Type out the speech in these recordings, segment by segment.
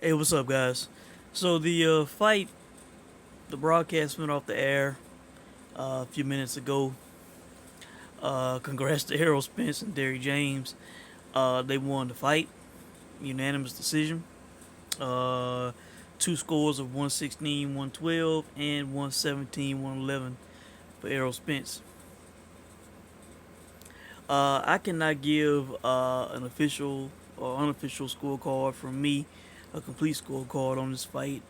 Hey, what's up, guys? So the fight, the broadcast went off the air a few minutes ago. Congrats to Errol Spence and Derrick James. They won the fight, unanimous decision. Uh, Two scores of 116, 112, and 117, 111 for Errol Spence. I cannot give an official or unofficial scorecard from me, a complete scorecard on this fight.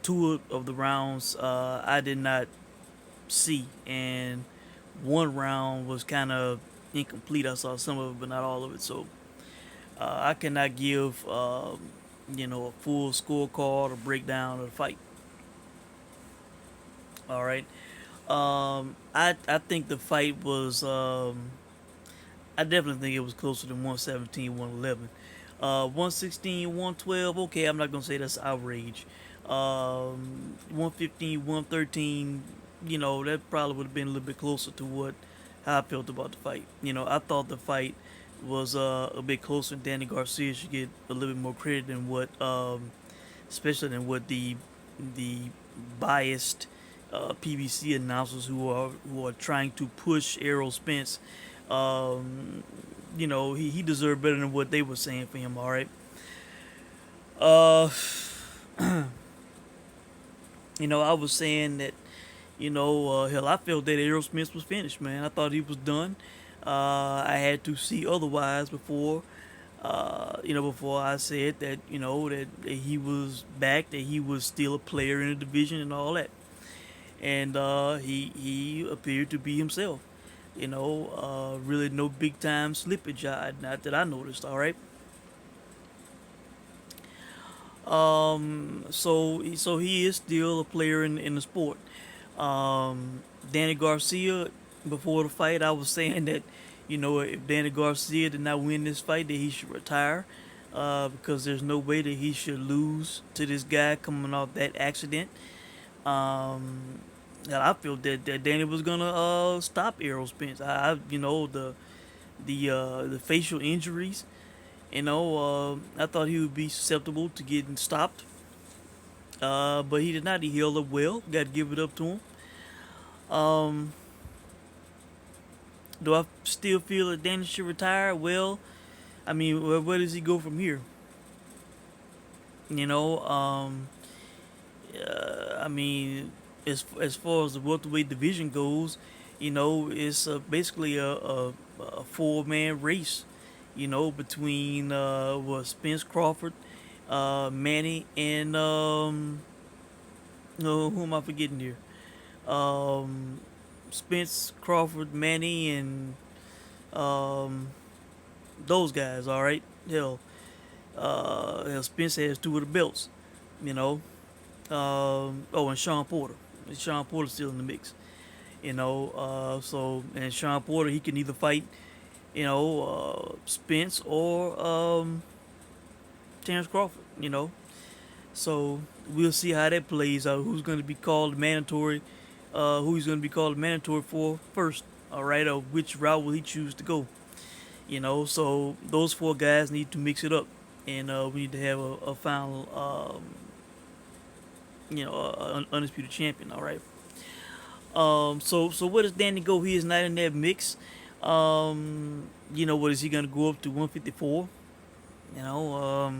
Two of the rounds I did not see, and one round was kind of incomplete. I saw some of it, but not all of it. So I cannot give a full scorecard or breakdown of the fight. All right. I think the fight was. I definitely think it was closer than 117, 111. 116, 112, okay, I'm not going to say that's outrage. 115, 113, that probably would have been a little bit closer to what how I felt about the fight. I thought the fight was a bit closer, and Danny Garcia should get a little bit more credit than what, especially than what the biased PBC announcers who are trying to push Errol Spence. Um, he deserved better than what they were saying for him. All right. Uh, I was saying that, hell, I felt that Errol Spence was finished, man. I thought he was done. I had to see otherwise before, before I said that, that he was back, that he was still a player in the division and all that. And he appeared to be himself. Really no big time slippage, not that I noticed. All right. So he is still a player in the sport. Danny Garcia, before the fight, I was saying that, if Danny Garcia did not win this fight, that he should retire. Because there's no way that he should lose to this guy coming off that accident. Um, and I feel that Danny was gonna stop Errol Spence. The facial injuries. I thought he would be susceptible to getting stopped, but he did not. He held up well. Got to give it up to him. Um, do I still feel that Danny should retire? Well, I mean, where does he go from here? You know, I mean, as far as the welterweight division goes, it's basically a four-man race. Between Spence Crawford, Manny, and no, who am I forgetting here? Um, Spence Crawford, Manny, and um, those guys. All right, hell, Spence has two of the belts. You know, and Sean Porter. Sean Porter's still in the mix. And Sean Porter, he can either fight, Spence or Terrence Crawford. So we'll see how that plays out. Who's going to be called mandatory? Who he's going to be called mandatory for first? All right, or which route will he choose to go? So those four guys need to mix it up, and we need to have a final, undisputed champion. All right. So where does Danny go? He is not in that mix. What is he gonna go up to 154? You know,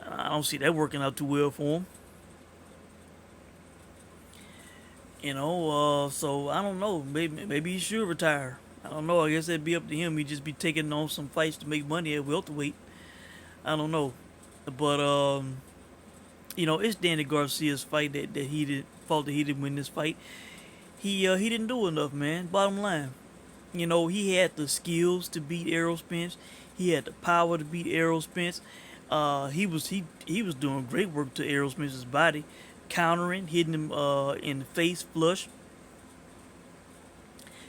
I don't see that working out too well for him. So I don't know. Maybe he should retire. I don't know. I guess that'd be up to him. He'd just be taking on some fights to make money at welterweight. I don't know, but it's Danny Garcia's fight that he did fault that he didn't win this fight. He didn't do enough, man. Bottom line, he had the skills to beat Errol Spence. He had the power to beat Errol Spence. He was doing great work to Errol Spence's body, countering, hitting him in the face, flush.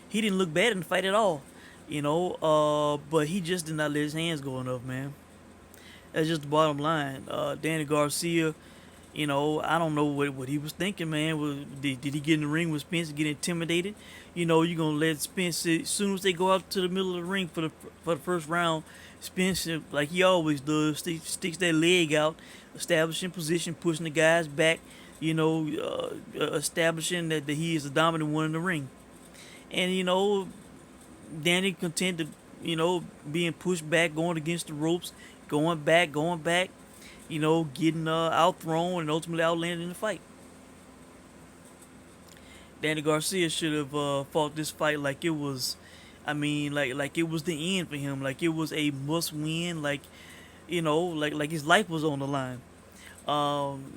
He didn't look bad in the fight at all, but he just did not let his hands go enough, man. That's just the bottom line. Danny Garcia, I don't know what he was thinking, man. Did he get in the ring with Spence and get intimidated? You're gonna let Spence, as soon as they go out to the middle of the ring for the first round, Spence, like he always does, sticks that leg out, establishing position, pushing the guys back, establishing that he is the dominant one in the ring. And, Danny content to, being pushed back, going against the ropes, going back, getting outthrown and ultimately outlanded in the fight. Danny Garcia should have fought this fight like it was, like it was the end for him, like it was a must win, like his life was on the line. Um,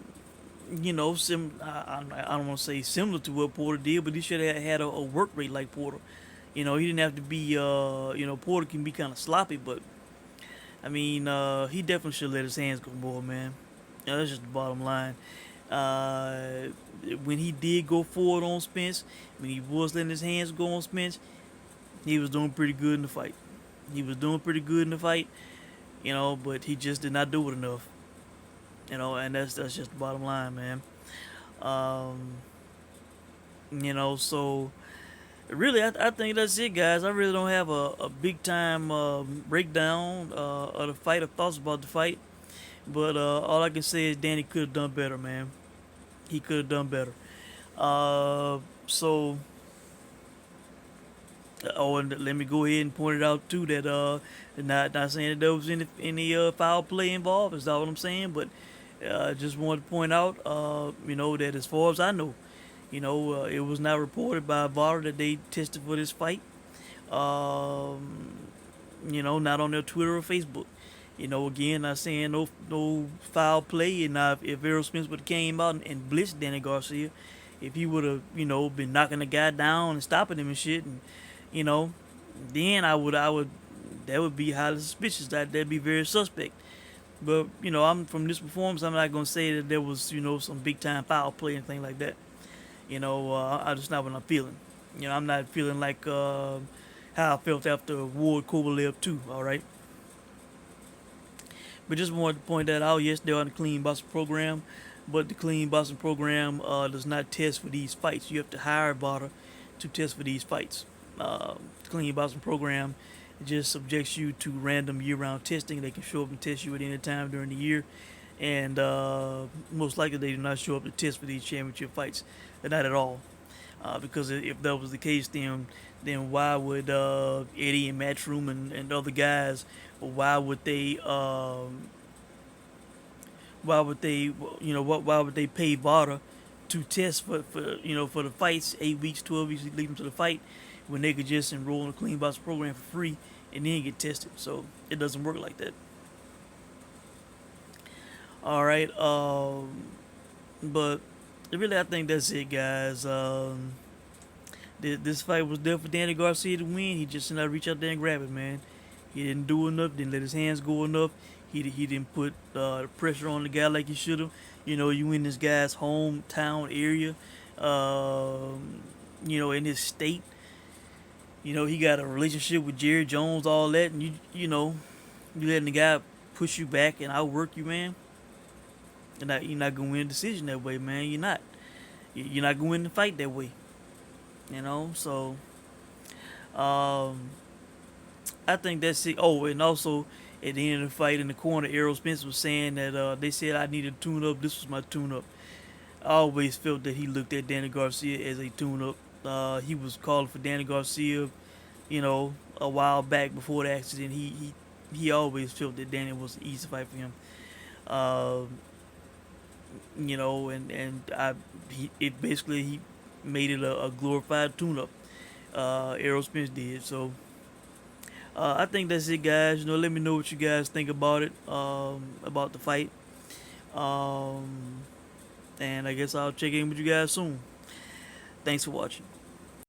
I don't want to say similar to what Porter did, but he should have had a work rate like Porter. He didn't have to be, Porter can be kind of sloppy, but he definitely should let his hands go more, man. That's just the bottom line. Uh, when he did go forward on Spence, when he was letting his hands go on Spence, he was doing pretty good in the fight. He was doing pretty good in the fight, but he just did not do it enough. And that's just the bottom line, man. Um, so really, I think that's it, guys. I really don't have a big time breakdown of the fight or thoughts about the fight. But all I can say is Danny could have done better, man. He could have done better. So, and let me go ahead and point it out too that not saying that there was any foul play involved. Is that what I'm saying? But just wanted to point out, that as far as I know, it was not reported by VAR that they tested for this fight. Um, not on their Twitter or Facebook. Again, not saying no foul play, and if Errol Spence would have came out and blitzed Danny Garcia, if he would have, been knocking the guy down and stopping him and shit, and you know, then that would be highly suspicious. That'd be very suspect. But I'm from this performance. I'm not gonna say that there was some big time foul play or anything like that. I just not what I'm feeling. I'm not feeling like how I felt after Ward Kovalev too. All right. But just wanted to point that out. Yes, they're on the Clean Boxing program, but the Clean Boxing program does not test for these fights. You have to hire a botter to test for these fights. The Clean Boxing program just subjects you to random year-round testing. They can show up and test you at any time during the year, and most likely they do not show up to test for these championship fights. Not at all. Because if that was the case, then why would Eddie and Matchroom and other guys, why would they why would they pay Vada to test for the fights 8 weeks, 12 weeks leading to the fight when they could just enroll in a Clean Box program for free and then get tested? So it doesn't work like that. All right, but really I think that's it, guys. This fight was there for Danny Garcia to win. He just did not reach out there and grab it, man. He didn't do enough. Didn't let his hands go enough. He didn't put pressure on the guy like he should have. You in this guy's hometown area. In his state. He got a relationship with Jerry Jones, all that, and you letting the guy push you back and outwork you, man. You're not gonna win a decision that way, man. You're not. You're not gonna win the fight that way. So I think that's it. Oh, and also at the end of the fight in the corner, Errol Spence was saying that they said I needed to tune up. This was my tune up. I always felt that he looked at Danny Garcia as a tune up. He was calling for Danny Garcia, a while back before the accident. He always felt that Danny was an easy fight for him. Uh, he made it a glorified tune-up. Errol Spence did. So I think that's it, guys. Let me know what you guys think about it, about the fight. Um, and I guess I'll check in with you guys soon. Thanks for watching.